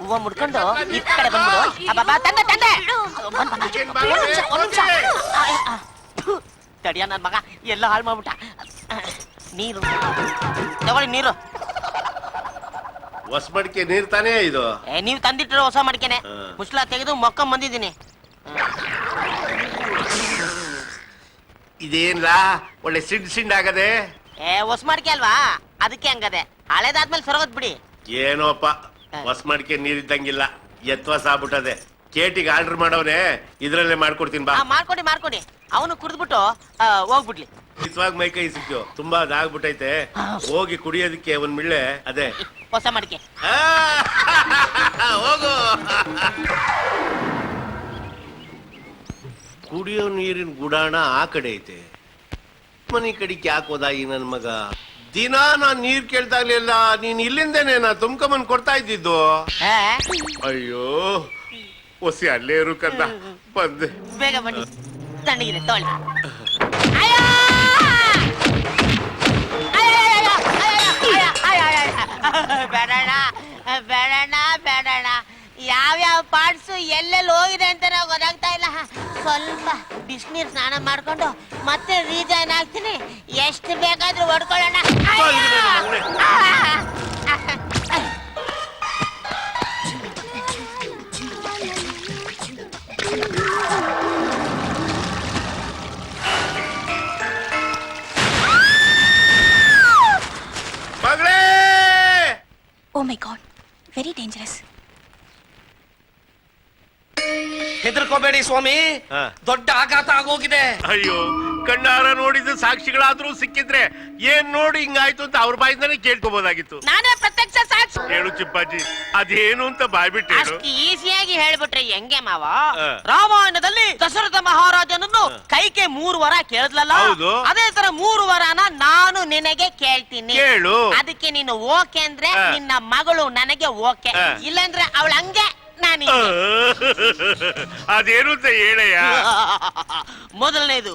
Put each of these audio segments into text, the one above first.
ಹೂವ ಮುಡ್ಕೊಂಡು ಈ ಕಡೆ ಬಂದ್ಬಿಡು. ತಂದೆ ತಂದೆ ತಡಿಯ ನನ್ ಮಗ ಎಲ್ಲ ಹಾಳು ಮಾಡ್ಬಿಟ್ಟ. ನೀರು ತಗೊಳ್ಳಿ ನೀರು. ಹೊಸ ಮಡಿಕೆ ನೀರ್ ತಾನೇ ಇದು? ನೀವ್ ತಂದಿಟ್ರೆ ಹೊಸ ಮಡಿಕೆನೆ. ಮುಸ್ಲಾ ತೆಗೆದು ಮೊಕ್ಕ ಬಂದಿದ್ದೀನಿ. ಇದೇನ್ಲ ಒಳ್ಳೆ ಸಿಂಡ್ ಆಗದೆ? ಹೊಸ ಮಡಿಕೆ ಅಲ್ವಾ, ಅದಕ್ಕೆ ಹಂಗದೆ. ಹಳೇದಾದ್ಮೇಲೆ ಸರೋದ್ ಬಿಡಿ. ಏನೋಪ್ಪ ಹೊಸ ಮಡಿಕೆ ನೀರಿದ್ದಂಗಿಲ್ಲ, ಎತ್ವಾಸ ಆಗ್ಬಿಟ್ಟದೆ. ಕೇಟಿಗೆ ಆರ್ಡರ್ ಮಾಡವ್ರೆ, ಇದ್ರಲ್ಲೇ ಮಾಡ್ಕೊಡ್ತೀನಿ ಬಾ. ಮಾಡ್ಕೊಡಿ. ಅವನು ಕುಡಿದ್ಬಿಟ್ಟು ಹೋಗ್ಬಿಡ್ಲಿ. ಇತ್ವಾಗ ಮೈ ಕೈ ಸಿಕ್ಕು, ತುಂಬಾ ಅದಾಗ್ಬಿಟ್ಟೈತೆ. ಹೋಗಿ ಕುಡಿಯೋದಕ್ಕೆ ಒಂದ್ ಮಿಳ್ಳೆ ಅದೇ ಹೊಸ ಮಡಿಕೆ. ಹೋಗು. ಕುಡಿಯೋ ನೀರಿನ ಗುಡಾಣ ಆ ಕಡೆ ಐತೆ, ಮನೆ ಕಡೆಗೆ ಯಾಕೆ ಹೋದ ಈ ನನ್ ಮಗ? ದಿನ ನಾನ್ ನೀರ್ ಕೇಳ್ತಾಗ್ಲಿಲ್ಲ, ನೀನ್ ಇಲ್ಲಿಂದೇನೆ ನಾ ತುಂಬ್ಕೊಂಬಂದ್ ಕೊಡ್ತಾ ಇದ್ದಿದ್ದು. ಅಯ್ಯೋ ಹೊಸಿ ಅಲ್ಲೇ ಇರು ಕಂದ, ಬಂದೆ. ಬೇಗ ಬನ್ನಿ, ತಣ್ಣಗಿದೆ ತೊಳಿ. ಬೇಡಣ್ಣ ಯಾವ್ಯಾವ ಪಾರ್ಟ್ಸ್ ಎಲ್ಲೆಲ್ಲಿ ಹೋಗಿದೆ ಅಂತ ನಾವು ಗೊತ್ತಾಗ್ತಾ ಇಲ್ಲ. ಸ್ವಲ್ಪ ಬಿಸಿನೀರು ಸ್ನಾನ ಮಾಡ್ಕೊಂಡು ಮತ್ತೆ ರೀಜಾಯ್ನ್ ಆಗ್ತೀನಿ. ಎಷ್ಟು ಬೇಕಾದ್ರೂ ಹೊಡ್ಕೊಳ್ಳೋಣ. Oh my God, very dangerous. ಹೆದರ್ಕೋಬೇಡಿ ಸ್ವಾಮಿ, ದೊಡ್ಡ ಆಘಾತ ಆಗೋಗಿದೆ. ಅಯ್ಯೋ ಕಣ್ಣಾರ ನೋಡಿದ ಸಾಕ್ಷಿಗಳಾದ್ರೂ ಸಿಕ್ಕಿದ್ರೆ ಏನ್ ನೋಡಿ ಹಿಂಗಾಯ್ತು ಅಂತ ಅವ್ರ ಬಾಯಿಂದಾನೆ ಕೇಳ್ಕೋಬಹುದಾಗಿತ್ತು. ನಾನೇ ಪ್ರತ್ಯಕ್ಷ ಸಾಕ್ಷಿ. ಹೇಳು ಚಿಪ್ಪಾಜಿ, ಅದೇನು ಅಂತ ಬಾಯ್ಬಿಟ್ಟು ಹೇಳು. ಅಷ್ಟು ಈಸಿಯಾಗಿ ಹೇಳ್ಬಿಟ್ರೆ ಹೆಂಗೆ ಮಾವ? ರಾಮಾಯಣದಲ್ಲಿ ದಶರಥ ಮಹಾರಾಜನನ್ನು ಕೈಕೆ 3 ವರ ಕೇಳಿದ್ಲಲ್ಲ, ಅದೇ ತರ 3 ವರನ ನಾನು ನಿನಗೆ ಕೇಳ್ತೀನಿ. ಕೇಳು. ಅದಕ್ಕೆ ನೀನು ಓಕೆ ಅಂದ್ರೆ ನಿನ್ನ ಮಗಳು ನನಗೆ ಓಕೆ, ಇಲ್ಲಾಂದ್ರೆ ಅವಳ ಹಂಗೆ ನಾನು. ಅದೇನು ಅಂತ ಹೇಳಯ್ಯ. ಮೊದಲನೇದು,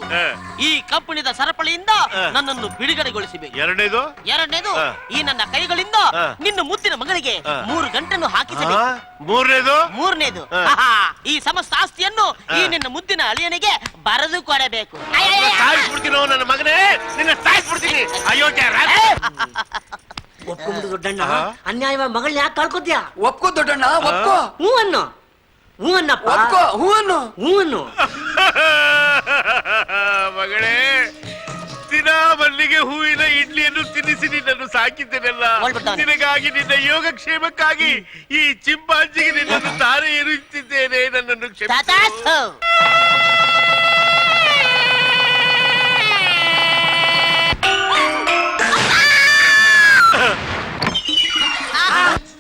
ಈ ಕಬ್ಬಿಣದ ಸರಪಳಿಯಿಂದ ನನ್ನನ್ನು ಬಿಡುಗಡೆಗೊಳಿಸಬೇಕು. ಎರಡನೇದು, ಈ ನನ್ನ ಕೈಗಳಿಂದ ನಿನ್ನ ಮುದ್ದಿನ ಮಗಳಿಗೆ 3 ಗಂಟನ್ನು ಹಾಕಿಸಬೇಕು. ಮೂರನೇದು, ಈ ಸಮಸ್ತ ಆಸ್ತಿಯನ್ನು ಈ ನಿನ್ನ ಮುದ್ದಿನ ಅಳಿಯನಿಗೆ ಬರೆದು ಕೊಡಬೇಕು. ನನ್ನ ಮಗನೇ, ನಿನ್ನ ಸಾಯಿಸ್ಬಿಡ್ತೀನಿ. ಅಯೋಗ್ಯ. ಒಪ್ಕೊಂಬಿಡು ದೊಡ್ಡಣ್ಣ, ಅನ್ಯಾಯವಾಗಿ ಮಗಳನ್ನ ಯಾಕೆ ಕಳ್ಕೊತ್ಯಾ? ಒಪ್ಕೋ ದೊಡ್ಡಣ್ಣ, ಒಪ್ಕೋ. ಹೂ ಅನ್ನಪ್ಪ, ಹೂ ಅನ್ನು. ಮಗಳೇ, ದಿನ ಮಲ್ಲಿಗೆ ಹೂವಿನ ಇಡ್ಲಿಯನ್ನು ತಿನ್ನಿಸಿ ನಿನ್ನನ್ನು ಸಾಕಿದ್ದೇನಲ್ಲ, ನಿನಗಾಗಿ ನಿನ್ನ ಯೋಗಕ್ಷೇಮಕ್ಕಾಗಿ ಈ ಚಿಂಪಾಂಜಿಗೆ ನಿನ್ನನ್ನು ತಾರೆ ಇರುತ್ತಿದ್ದೇನೆ. ನನ್ನನ್ನು ಕ್ಷಮಿಸು.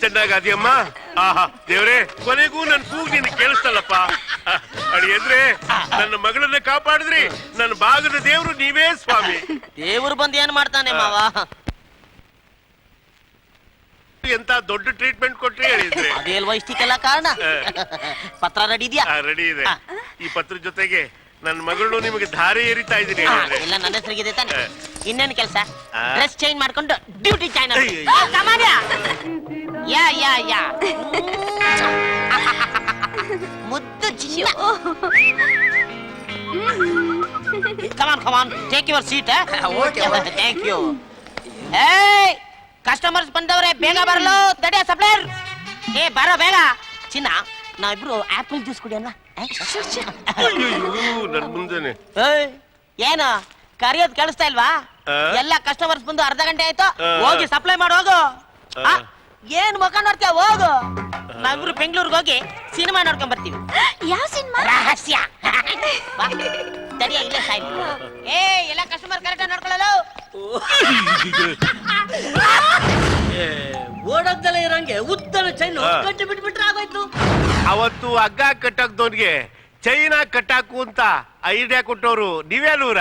ಚೆನ್ನಾಗದಿಯಮ್ಮ. ಆಹಾ ದೇವ್ರೆ, ಕೊನೆಗೂ ನನ್ ಕೂಗ್ ನಿನ್ ಕೇಳಿಸ್ತಲ್ಲಪ್ಪ. ಅಡಿಯಂದ್ರೆ ನನ್ನ ಮಗಳನ್ನ ಕಾಪಾಡಿದ್ರಿ. ನನ್ನ ಭಾಗದ ದೇವ್ರು ನೀವೇ ಸ್ವಾಮಿ. ದೇವ್ರು ಬಂದು ಏನ್ ಮಾಡ್ತಾನೆ ಮಾವ? ಎಂತ ದೊಡ್ಡ ಟ್ರೀಟ್ಮೆಂಟ್ ಕೊಟ್ರಿ ಹೇಳಿದ್ರೆ. ಅದೇ ಅಲ್ವಾ ಇಷ್ಟಕ್ಕೆಲ್ಲ ಕಾರಣ. ಪತ್ರ ರೆಡಿ ಇದೆಯಾ? ರೆಡಿ ಇದೆ. ಈ ಪತ್ರ ಜೊತೆಗೆ ನನ್ನ ಮಗಳು ನಿಮಗೆ ಧಾರೆ ಏರಿತಾ ಇದ್ದೀನಿ. ಎಲ್ಲ ನನ್ನ ಹೆಸರಿಗೆ ತಾನೆ. ಇನ್ನೇನು ಕೆಲಸ? ಡ್ರೆಸ್ ಚೇಂಜ್ ಮಾಡ್ಕೊಂಡು ಡ್ಯೂಟಿ ಜಾಯ್ನ್ ಯಾ ಮುದ್ದು ಚಿನ್ನ. Come on take your seat. Thank you. Customers ಬಂದವ್ರೆ, ಬೇಗ ಬರಲು. ತಡಿಯ ಸಪ್ಲೈಯರ್, ಬರೋ ಬೇಗ. ಚಿನ್ನ, ನಾವಿಬ್ರು ಆಪಲ್ ಜ್ಯೂಸ್ ಕುಡಿಯೋಣ. ನನ್ ಮುಂದೆನೆ ಏನು ಕರಿಯೋದ್ ಕೇಳಿಸ್ತಾ ಇಲ್ವಾ? ಎಲ್ಲ ಕಸ್ಟಮರ್ಸ್ ಬಂದು ಅರ್ಧ ಗಂಟೆ ಆಯ್ತು. ಹೋಗಿ ಸಪ್ಲೈ ಮಾಡಿ ಹೋಗು. ಏನ್ ಮುಖ ನೋಡ್ತೀಯ? ಹೋಗು. ನಾವಿಬ್ರು ಬೆಂಗಳೂರಿಗೆ ಹೋಗಿ ಸಿನಿಮಾ ನೋಡ್ಕೊಂಡ್ ಬರ್ತೀವಿ. ಯಾವ ಸಿನಿಮಾ? ರಹಸ್ಯ. ತಡಿಯ ಇಲ್ಲೇ ಸಾಯಿ. ಎಲ್ಲ ಕಸ್ಟಮರ್ ಕರೆಕ್ಟ್ ನೋಡ್ಕೊಳ್ಳಲು. ಓಡೋಗ್ದಲ್ಲ ಇರಂಗೆ ಉದ್ದನ ಚೈನ್ ಕಟ್ಟಿ ಬಿಟ್ಬಿಟ್ರೆ ಆಗೋಯ್ತು. ಅವತ್ತು ಹಗ್ಗ ಕಟ್ಟಕ್ದವ್ರಿಗೆ ಚೈನಾ ಕಟ್ಟಾಕು ಅಂತ ಐಡಿಯಾ ಕೊಟ್ಟವ್ರು ನೀವೇನೂರ?